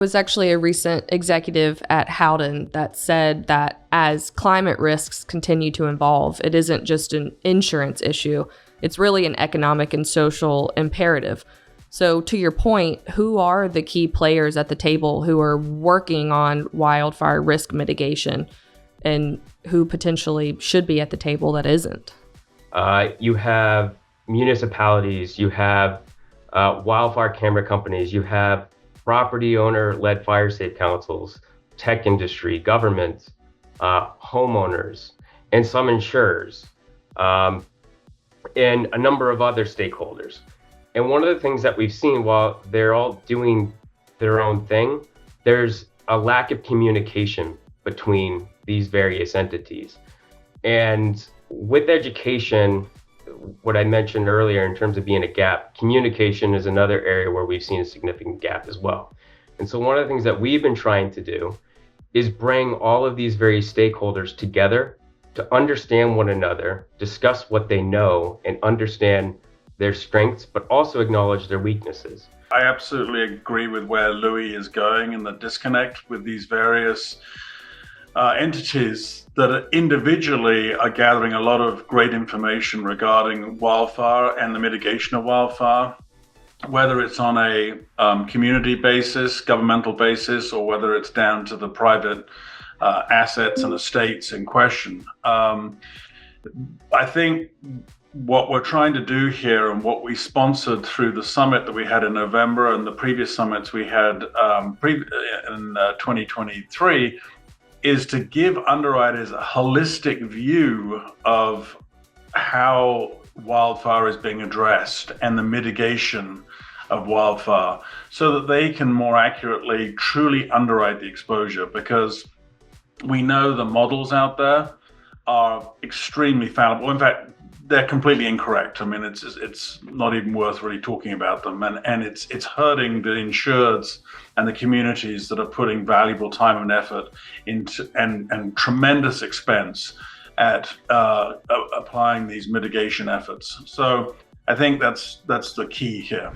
Was actually a recent executive at Howden that said that as climate risks continue to evolve, it isn't just an insurance issue. It's really an economic and social imperative. So to your point, who are the key players at the table who are working on wildfire risk mitigation, and who potentially should be at the table that isn't? You have municipalities, you have wildfire camera companies, you have property owner-led fire safe councils, tech industry, government, homeowners, and some insurers, and a number of other stakeholders. And one of the things that we've seen, while they're all doing their own thing, there's a lack of communication between these various entities. And with education, what I mentioned earlier in terms of being a gap, communication is another area where we've seen a significant gap as well. And so one of the things that we've been trying to do is bring all of these various stakeholders together to understand one another, discuss what they know, and understand their strengths, but also acknowledge their weaknesses. I absolutely agree with where Louis is going and the disconnect with these various entities that individually are gathering a lot of great information regarding wildfire and the mitigation of wildfire, whether it's on a community basis, governmental basis, or whether it's down to the private assets and estates in question. I think what we're trying to do here, and what we sponsored through the summit that we had in November and the previous summits we had in 2023, is to give underwriters a holistic view of how wildfire is being addressed and the mitigation of wildfire, so that they can more accurately truly underwrite the exposure. Because we know the models out there are extremely fallible. In fact, they're completely incorrect. I mean, it's not even worth really talking about them, and it's hurting the insureds and the communities that are putting valuable time and effort into and tremendous expense at applying these mitigation efforts. So I think that's the key here.